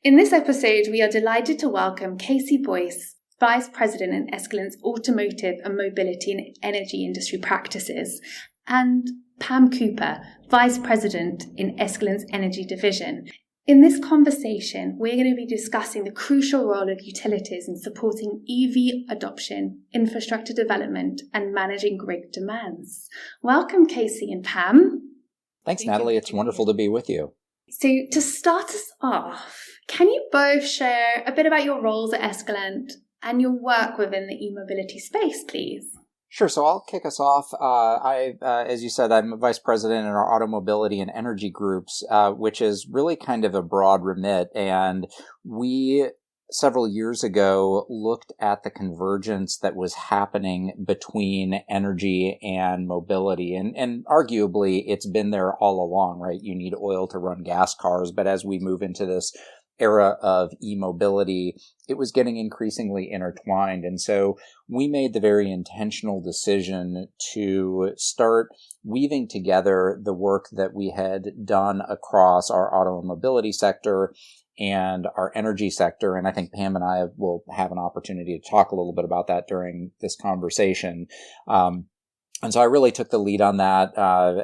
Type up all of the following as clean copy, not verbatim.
In this episode, we are delighted to welcome KC Boyce, Vice President in Escalent's Automotive and Mobility and Energy Industry Practices, and Pam Cooper, Vice President in Escalent's Energy Division. In this conversation, we're going to be discussing the crucial role of utilities in supporting EV adoption, infrastructure development, and managing grid demands. Welcome, KC and Pam. Thanks, Natalie. It's wonderful to be with you. So to start us off, can you both share a bit about your roles at Escalent and your work within the e-mobility space, please? Sure. So I'll kick us off. As you said, I'm a vice president in our automobility and energy groups, which is really kind of a broad remit. And we, several years ago, looked at the convergence that was happening between energy and mobility. And arguably, it's been there all along, right? You need oil to run gas cars. But as we move into this era of e-mobility, it was getting increasingly intertwined. And so we made the very intentional decision to start weaving together the work that we had done across our auto and mobility sector and our energy sector. And I think Pam and I will have an opportunity to talk a little bit about that during this conversation. And so I really took the lead on that,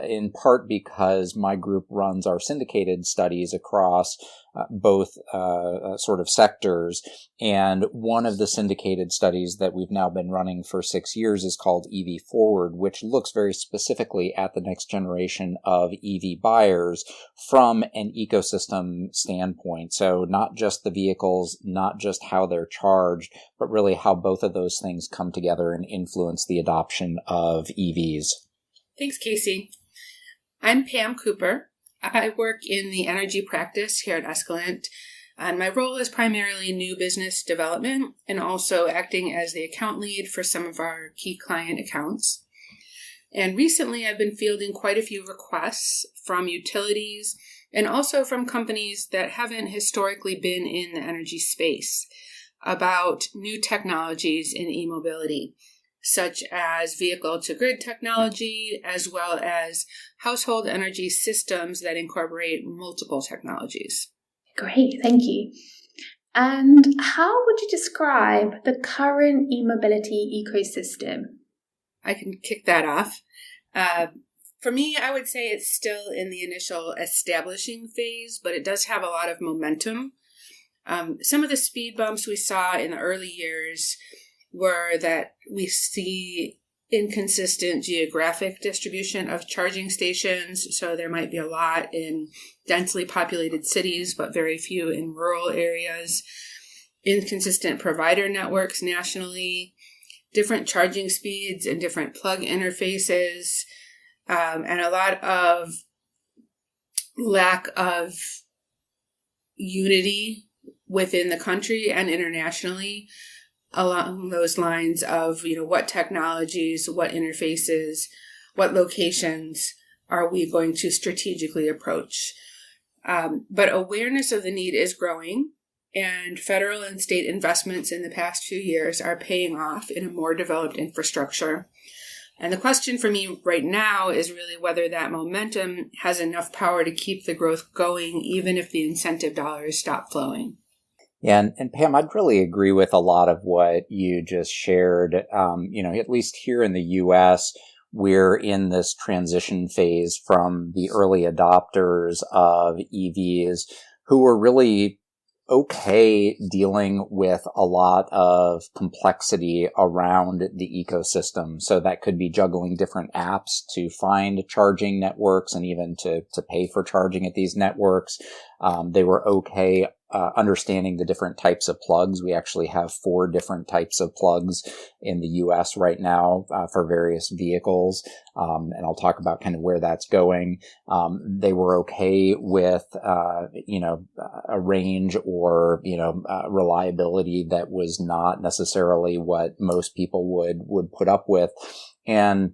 in part because my group runs our syndicated studies across both sort of sectors. And one of the syndicated studies that we've now been running for 6 years is called EV Forward, which looks very specifically at the next generation of EV buyers from an ecosystem standpoint. So not just the vehicles, not just how they're charged, but really how both of those things come together and influence the adoption of EVs. Thanks, Casey. I'm Pam Cooper. I work in the energy practice here at Escalent, and my role is primarily new business development and also acting as the account lead for some of our key client accounts. And recently, I've been fielding quite a few requests from utilities and also from companies that haven't historically been in the energy space about new technologies in e-mobility, such as vehicle-to-grid technology, as well as household energy systems that incorporate multiple technologies. Great, thank you. And how would you describe the current e-mobility ecosystem? I can kick that off. For me, I would say it's still in the initial establishing phase, but it does have a lot of momentum. Some of the speed bumps we saw in the early years were that we see inconsistent geographic distribution of charging stations. So there might be a lot in densely populated cities, but very few in rural areas. Inconsistent provider networks nationally, different charging speeds and different plug interfaces, and a lot of lack of unity within the country and internationally along those lines of, what technologies, what interfaces, what locations are we going to strategically approach. But awareness of the need is growing, and federal and state investments in the past few years are paying off in a more developed infrastructure. And the question for me right now is really whether that momentum has enough power to keep the growth going, even if the incentive dollars stop flowing. Yeah, and Pam, I'd really agree with a lot of what you just shared. At least here in the U.S., we're in this transition phase from the early adopters of EVs who were really okay dealing with a lot of complexity around the ecosystem. So that could be juggling different apps to find charging networks and even to pay for charging at these networks. They were okay understanding the different types of plugs. We actually have 4 different types of plugs in the U.S. right now for various vehicles, and I'll talk about kind of where that's going. They were okay with a range or reliability that was not necessarily what most people would put up with, and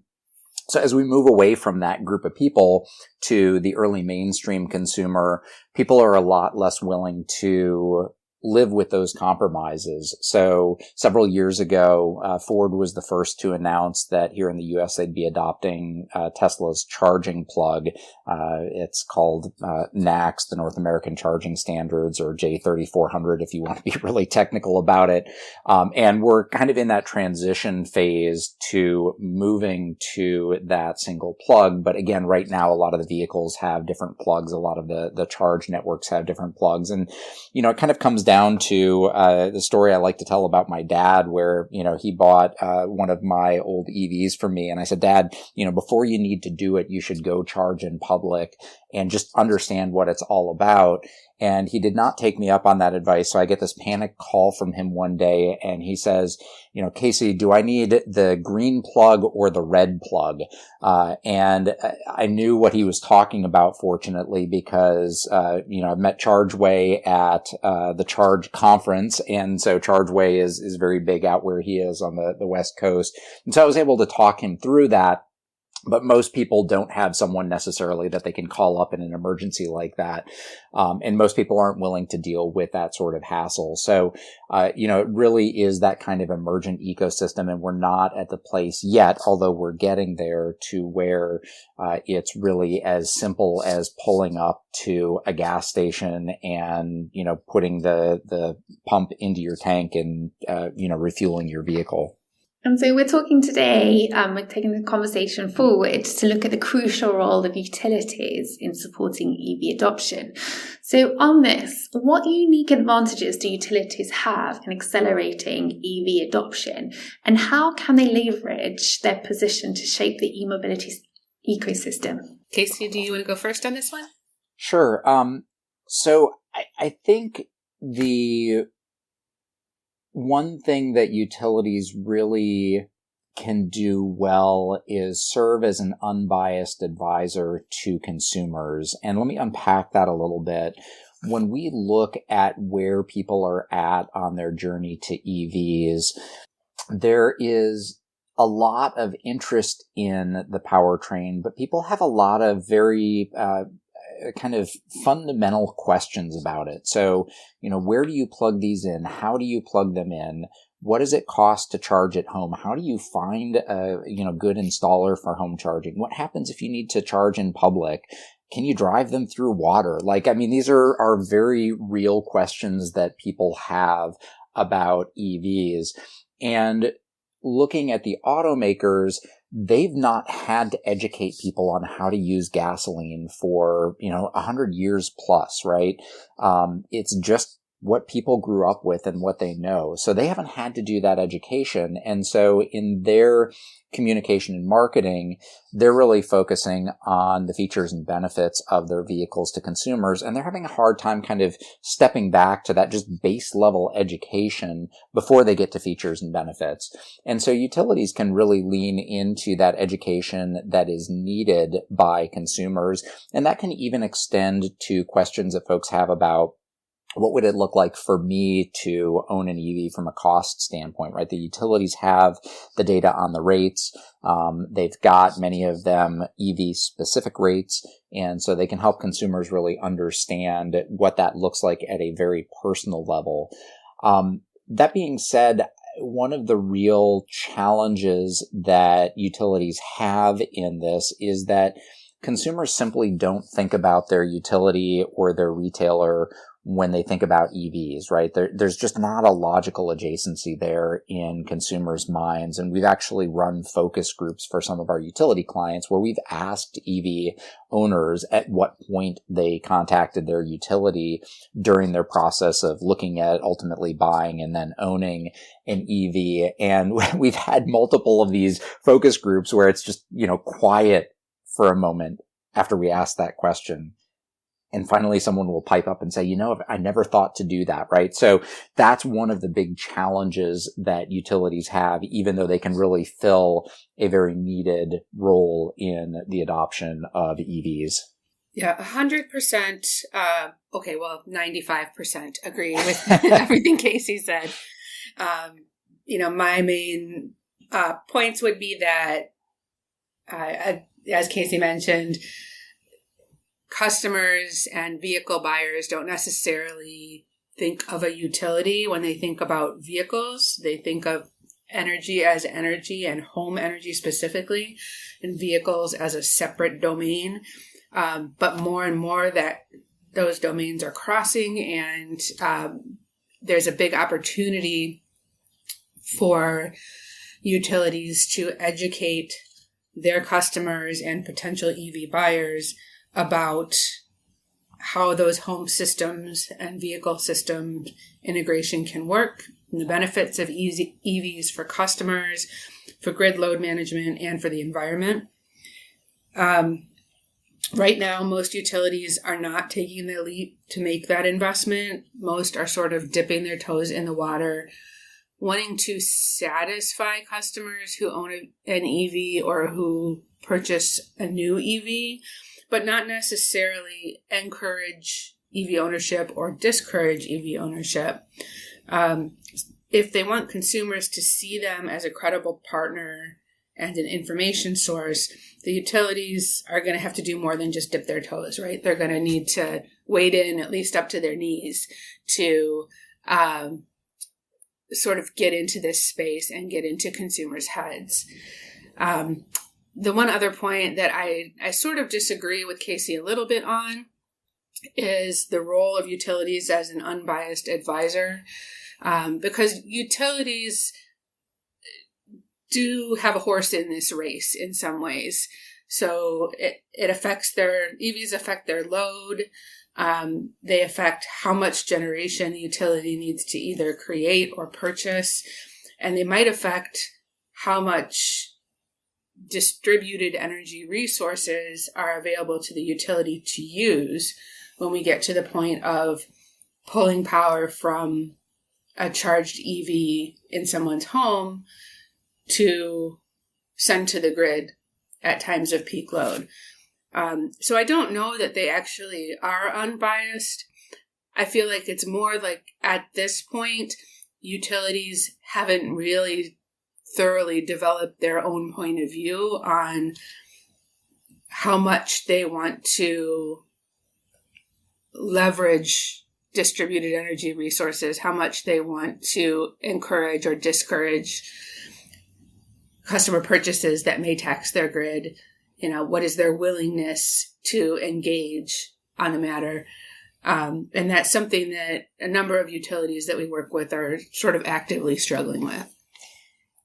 so as we move away from that group of people to the early mainstream consumer, people are a lot less willing to live with those compromises. So several years ago, Ford was the first to announce that here in the US they'd be adopting Tesla's charging plug. It's called NACS, the North American Charging Standards, or J3400 if you want to be really technical about it. And we're kind of in that transition phase to moving to that single plug. But again, right now, a lot of the vehicles have different plugs. A lot of the charge networks have different plugs. And, it kind of comes down to the story I like to tell about my dad, where, he bought one of my old EVs for me. And I said, Dad, before you need to do it, you should go charge in public and just understand what it's all about. And he did not take me up on that advice. So I get this panic call from him one day, and he says, Casey, do I need the green plug or the red plug? And I knew what he was talking about, fortunately, because, I met ChargeWay at the Charge conference. And so ChargeWay is very big out where he is on the West Coast. And so I was able to talk him through that. But most people don't have someone necessarily that they can call up in an emergency like that. And most people aren't willing to deal with that sort of hassle. So, it really is that kind of emergent ecosystem. And we're not at the place yet, although we're getting there, to where it's really as simple as pulling up to a gas station and, putting the pump into your tank and, refueling your vehicle. And so we're talking today, we're taking the conversation forward to look at the crucial role of utilities in supporting EV adoption. So on this, what unique advantages do utilities have in accelerating EV adoption, and how can they leverage their position to shape the e-mobility ecosystem? Casey, do you want to go first on this one? Sure. So I think the one thing that utilities really can do well is serve as an unbiased advisor to consumers. And let me unpack that a little bit. When we look at where people are at on their journey to EVs, there is a lot of interest in the powertrain, but people have a lot of very kind of fundamental questions about it. So, where do you plug these in? How do you plug them in? What does it cost to charge at home? How do you find a, good installer for home charging? What happens if you need to charge in public? Can you drive them through water? These are very real questions that people have about EVs. And looking at the automakers, they've not had to educate people on how to use gasoline for, 100 years plus, right? It's just what people grew up with and what they know. So they haven't had to do that education. And so in their communication and marketing, they're really focusing on the features and benefits of their vehicles to consumers. And they're having a hard time kind of stepping back to that just base level education before they get to features and benefits. And so utilities can really lean into that education that is needed by consumers. And that can even extend to questions that folks have about, what would it look like for me to own an EV from a cost standpoint, right? The utilities have the data on the rates. They've got, many of them, EV specific rates. And so they can help consumers really understand what that looks like at a very personal level. That being said, one of the real challenges that utilities have in this is that consumers simply don't think about their utility or their retailer when they think about EVs, right? There's just not a logical adjacency there in consumers' minds. And we've actually run focus groups for some of our utility clients where we've asked EV owners at what point they contacted their utility during their process of looking at ultimately buying and then owning an EV. And we've had multiple of these focus groups where it's just, quiet for a moment after we ask that question. And finally, someone will pipe up and say, I never thought to do that, right? So that's one of the big challenges that utilities have, even though they can really fill a very needed role in the adoption of EVs. Yeah, 100%. 95% agree with everything Casey said. My main points would be that, as Casey mentioned, customers and vehicle buyers don't necessarily think of a utility when they think about vehicles. They think of energy as energy and home energy specifically, and vehicles as a separate domain. But more and more that those domains are crossing, and there's a big opportunity for utilities to educate their customers and potential EV buyers about how those home systems and vehicle system integration can work, and the benefits of EVs for customers, for grid load management, and for the environment. Right now, most utilities are not taking the leap to make that investment. Most are sort of dipping their toes in the water, wanting to satisfy customers who own an EV or who purchase a new EV, but not necessarily encourage EV ownership or discourage EV ownership. If they want consumers to see them as a credible partner and an information source, the utilities are going to have to do more than just dip their toes, right? They're going to need to wade in at least up to their knees to sort of get into this space and get into consumers' heads. The one other point that I sort of disagree with KC a little bit on is the role of utilities as an unbiased advisor, because utilities do have a horse in this race in some ways. So it affects EVs affect their load. They affect how much generation the utility needs to either create or purchase. And they might affect how much distributed energy resources are available to the utility to use when we get to the point of pulling power from a charged EV in someone's home to send to the grid at times of peak load. So I don't know that they actually are unbiased. I feel like it's more like at this point, utilities haven't really thoroughly developed their own point of view on how much they want to leverage distributed energy resources, how much they want to encourage or discourage customer purchases that may tax their grid. What is their willingness to engage on the matter? And that's something that a number of utilities that we work with are sort of actively struggling with.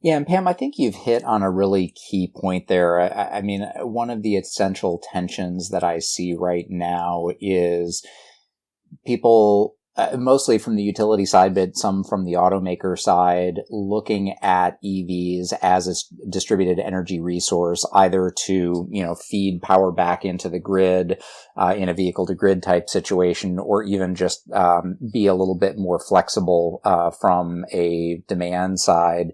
Yeah, and Pam, I think you've hit on a really key point there. I mean, one of the essential tensions that I see right now is people, mostly from the utility side, but some from the automaker side, looking at EVs as a distributed energy resource, either to, feed power back into the grid in a vehicle to grid type situation, or even just be a little bit more flexible from a demand side,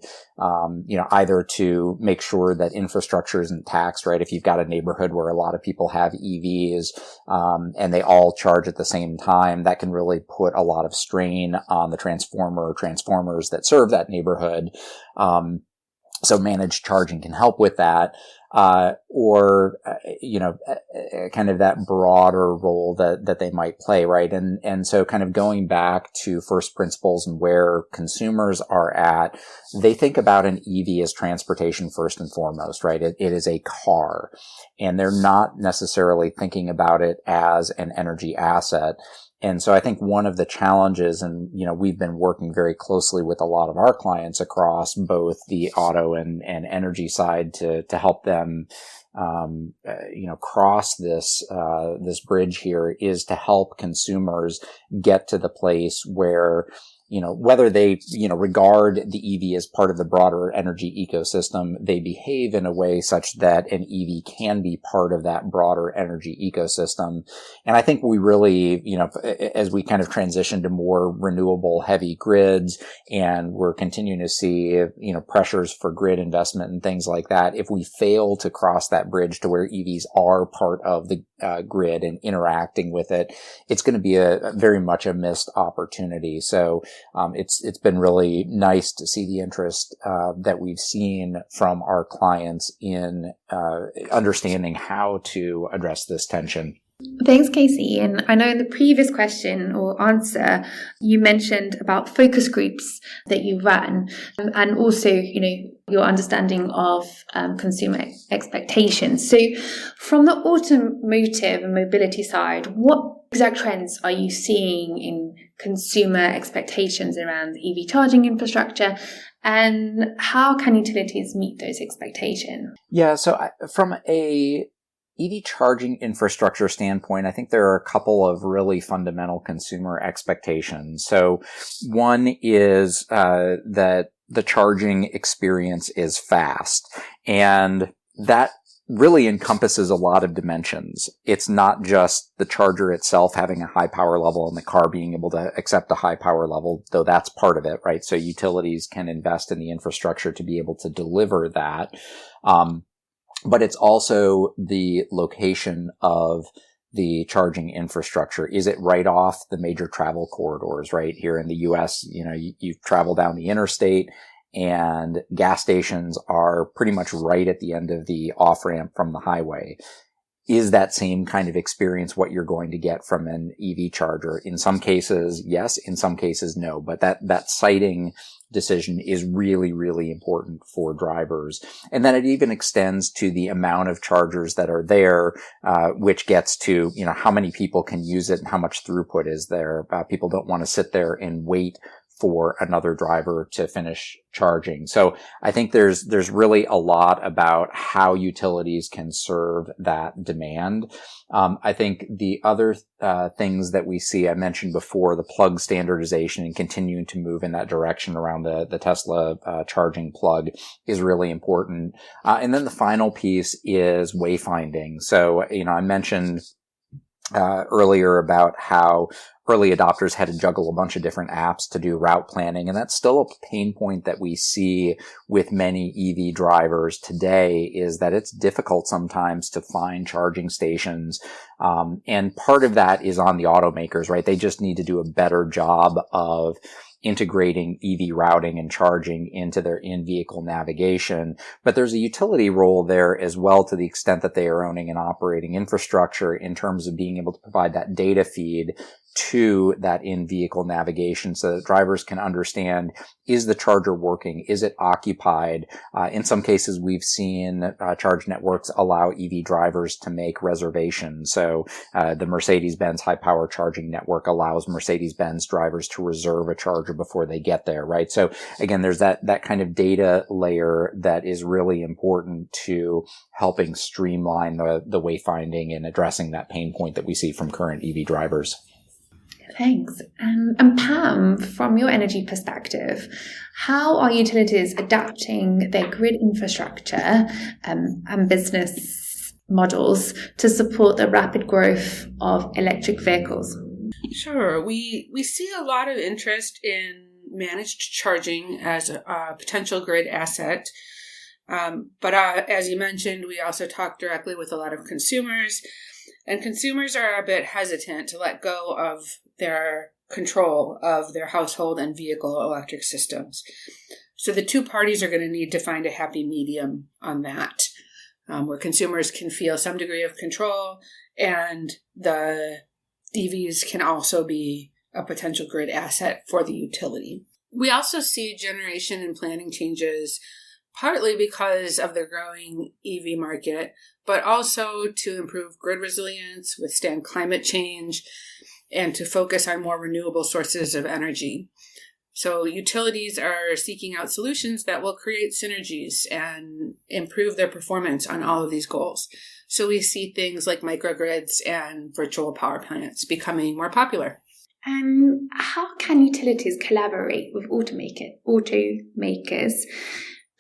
either to make sure that infrastructure isn't taxed, right? If you've got a neighborhood where a lot of people have EVs and they all charge at the same time, that can really put a lot of strain on the transformers that serve that neighborhood. So managed charging can help with that. Or kind of that broader role that they might play, right? And so kind of going back to first principles and where consumers are at, they think about an EV as transportation first and foremost, right? It is a car, and they're not necessarily thinking about it as an energy asset. And so I think one of the challenges, and, we've been working very closely with a lot of our clients across both the auto and energy side to help them, cross this bridge here, is to help consumers get to the place where, whether they, regard the EV as part of the broader energy ecosystem, they behave in a way such that an EV can be part of that broader energy ecosystem. And I think we really, as we kind of transition to more renewable heavy grids, and we're continuing to see, pressures for grid investment and things like that, if we fail to cross that bridge to where EVs are part of the grid and interacting with it, it's going to be a very much a missed opportunity. So it's been really nice to see the interest that we've seen from our clients in understanding how to address this tension. Thanks, Casey. And I know in the previous question or answer, you mentioned about focus groups that you run, and also, your understanding of consumer expectations. So from the automotive and mobility side, what exact trends are you seeing in consumer expectations around EV charging infrastructure, and how can utilities meet those expectations? Yeah, so from a EV charging infrastructure standpoint, I think there are a couple of really fundamental consumer expectations. So one is that the charging experience is fast, and that really encompasses a lot of dimensions. It's not just the charger itself having a high power level and the car being able to accept a high power level, though that's part of it, right? So utilities can invest in the infrastructure to be able to deliver that. But it's also the location of the charging infrastructure. Is it right off the major travel corridors, right? Here in the US, you travel down the interstate and gas stations are pretty much right at the end of the off-ramp from the highway. Is that same kind of experience what you're going to get from an EV charger? In some cases, yes. In some cases, no. But that siting decision is really, really important for drivers. And then it even extends to the amount of chargers that are there, which gets to, how many people can use it and how much throughput is there. People don't want to sit there and wait for another driver to finish charging. So I think there's really a lot about how utilities can serve that demand. I think the other things that we see, I mentioned before, the plug standardization and continuing to move in that direction around the Tesla charging plug is really important. And then the final piece is wayfinding. So, I mentioned earlier about how early adopters had to juggle a bunch of different apps to do route planning. And that's still a pain point that we see with many EV drivers today, is that it's difficult sometimes to find charging stations. And part of that is on the automakers, right? They just need to do a better job of integrating EV routing and charging into their in-vehicle navigation. But there's a utility role there as well, to the extent that they are owning and operating infrastructure, in terms of being able to provide that data feed to that in-vehicle navigation so that drivers can understand, is the charger working? Is it occupied? In some cases, we've seen charge networks allow EV drivers to make reservations. So the Mercedes-Benz high-power charging network allows Mercedes-Benz drivers to reserve a charger before they get there, right? So again, there's that kind of data layer that is really important to helping streamline the wayfinding and addressing that pain point that we see from current EV drivers. Thanks. And Pam, from your energy perspective, how are utilities adapting their grid infrastructure and business models to support the rapid growth of electric vehicles? Sure. We see a lot of interest in managed charging as a potential grid asset. But as you mentioned, we also talk directly with a lot of consumers, and consumers are a bit hesitant to let go of their control of their household and vehicle electric systems. So the two parties are going to need to find a happy medium on that, where consumers can feel some degree of control, and the EVs can also be a potential grid asset for the utility. We also see generation and planning changes, partly because of the growing EV market, but also to improve grid resilience, withstand climate change, and to focus on more renewable sources of energy. So utilities are seeking out solutions that will create synergies and improve their performance on all of these goals. So we see things like microgrids and virtual power plants becoming more popular. And how can utilities collaborate with automakers,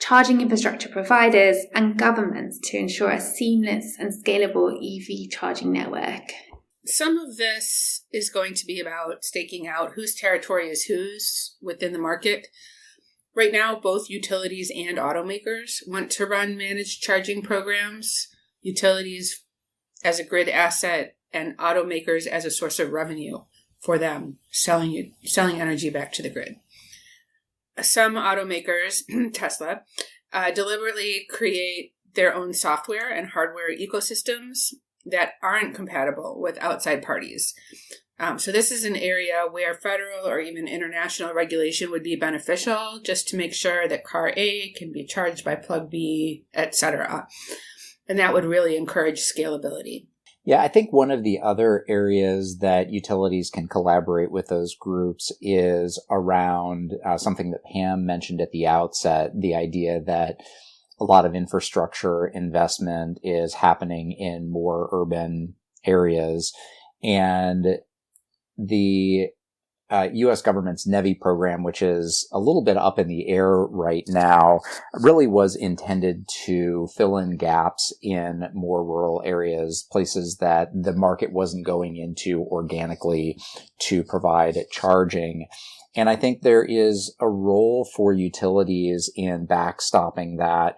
charging infrastructure providers, and governments to ensure a seamless and scalable EV charging network? Some of this is going to be about staking out whose territory is whose within the market. Right now, both utilities and automakers want to run managed charging programs, utilities as a grid asset and automakers as a source of revenue for them, selling energy back to the grid. Some automakers, Tesla, deliberately create their own software and hardware ecosystems that aren't compatible with outside parties. So this is an area where federal or even international regulation would be beneficial, just to make sure that car A can be charged by plug B, etc. And that would really encourage scalability. Yeah, I think one of the other areas that utilities can collaborate with those groups is around something that Pam mentioned at the outset, the idea that a lot of infrastructure investment is happening in more urban areas. And the U.S. government's NEVI program, which is a little bit up in the air right now, really was intended to fill in gaps in more rural areas, places that the market wasn't going into organically to provide charging. And I think there is a role for utilities in backstopping that,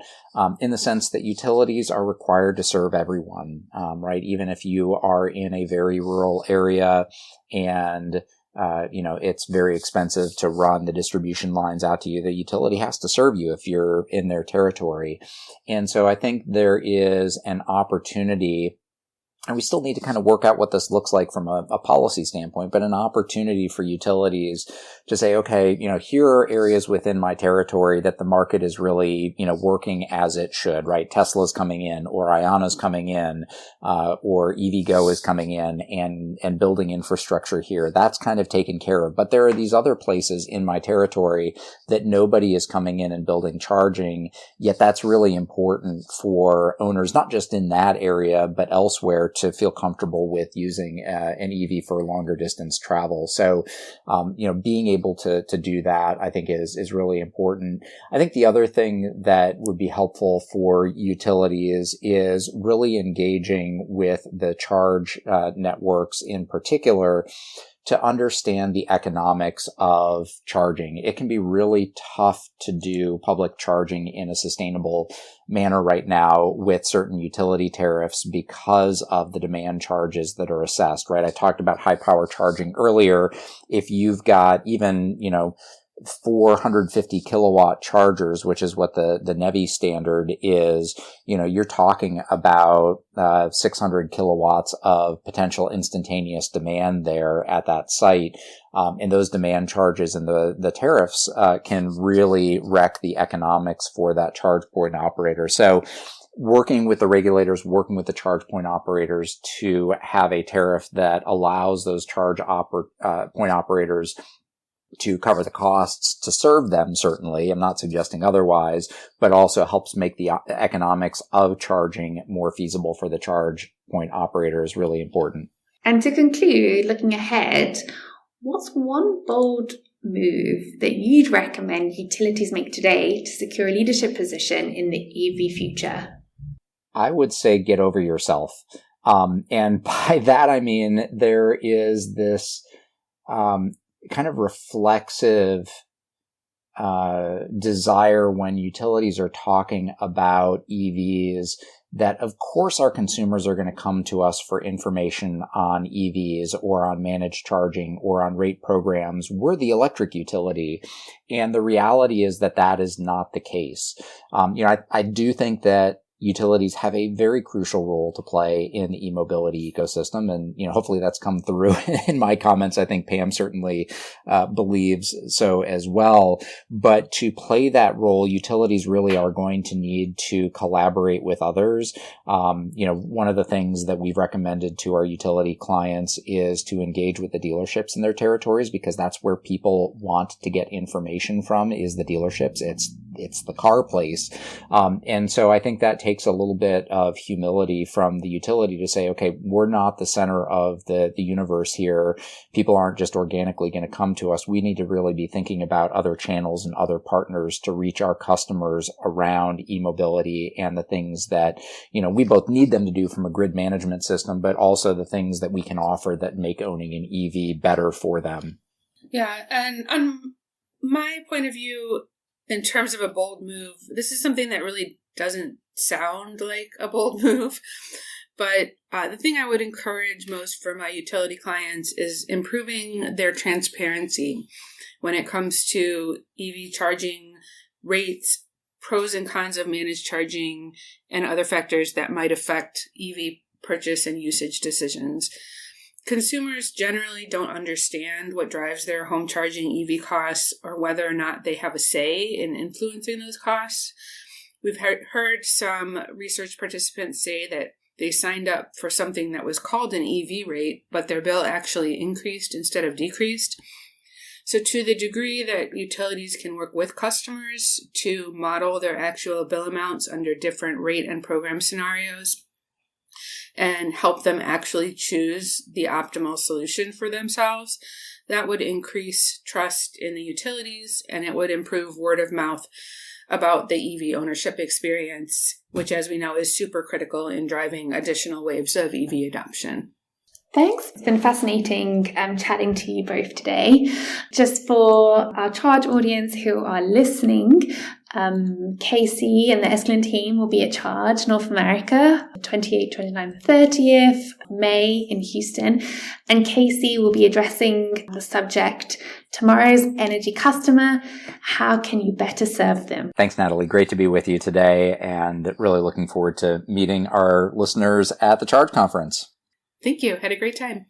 in the sense that utilities are required to serve everyone, right? Even if you are in a very rural area and it's very expensive to run the distribution lines out to you, the utility has to serve you if you're in their territory. And so I think there is an opportunity, and we still need to kind of work out what this looks like from a policy standpoint, but an opportunity for utilities to say, okay, here are areas within my territory that the market is really, working as it should, right? Tesla's coming in, or Iona's coming in, or EVgo is coming in and building infrastructure here. That's kind of taken care of. But there are these other places in my territory that nobody is coming in and building charging, yet that's really important for owners, not just in that area, but elsewhere, to feel comfortable with using an EV for longer distance travel. So, being able to do that, I think is really important. I think the other thing that would be helpful for utilities is really engaging with the charge networks in particular to understand the economics of charging. It can be really tough to do public charging in a sustainable manner right now with certain utility tariffs because of the demand charges that are assessed, right? I talked about high power charging earlier. If you've got even, 450 kilowatt chargers, which is what the NEVI standard is, you're talking about 600 kilowatts of potential instantaneous demand there at that site. And those demand charges and the tariffs can really wreck the economics for that charge point operator. So working with the regulators, working with the charge point operators to have a tariff that allows those charge point operators to cover the costs to serve them, certainly. I'm not suggesting otherwise, but also helps make the economics of charging more feasible for the charge point operator is really important. And to conclude, looking ahead, what's one bold move that you'd recommend utilities make today to secure a leadership position in the EV future? I would say get over yourself. And by that, I mean, there is this kind of reflexive desire when utilities are talking about EVs that, of course, our consumers are going to come to us for information on EVs or on managed charging or on rate programs. We're the electric utility. And the reality is that is not the case. I do think that utilities have a very crucial role to play in the e-mobility ecosystem. And, hopefully that's come through in my comments. I think Pam certainly believes so as well. But to play that role, utilities really are going to need to collaborate with others. One of the things that we've recommended to our utility clients is to engage with the dealerships in their territories, because that's where people want to get information from, is the dealerships. It's the car place. And so I think that takes a little bit of humility from the utility to say, okay, we're not the center of the universe here. People aren't just organically going to come to us. We need to really be thinking about other channels and other partners to reach our customers around e-mobility and the things that, we both need them to do from a grid management system, but also the things that we can offer that make owning an EV better for them. Yeah. And on my point of view, in terms of a bold move, this is something that really doesn't sound like a bold move. But the thing I would encourage most for my utility clients is improving their transparency when it comes to EV charging rates, pros and cons of managed charging, and other factors that might affect EV purchase and usage decisions. Consumers generally don't understand what drives their home charging EV costs or whether or not they have a say in influencing those costs. We've heard some research participants say that they signed up for something that was called an EV rate, but their bill actually increased instead of decreased. So to the degree that utilities can work with customers to model their actual bill amounts under different rate and program scenarios and help them actually choose the optimal solution for themselves, that would increase trust in the utilities and it would improve word of mouth about the EV ownership experience, which, as we know, is super critical in driving additional waves of EV adoption. Thanks. It's been fascinating chatting to you both today. Just for our Charge audience who are listening, KC and the Escalent team will be at Charge North America, 28th, 29th, 30th May in Houston. And KC will be addressing the subject, tomorrow's energy customer, how can you better serve them? Thanks, Natalie. Great to be with you today and really looking forward to meeting our listeners at the Charge conference. Thank you. Had a great time.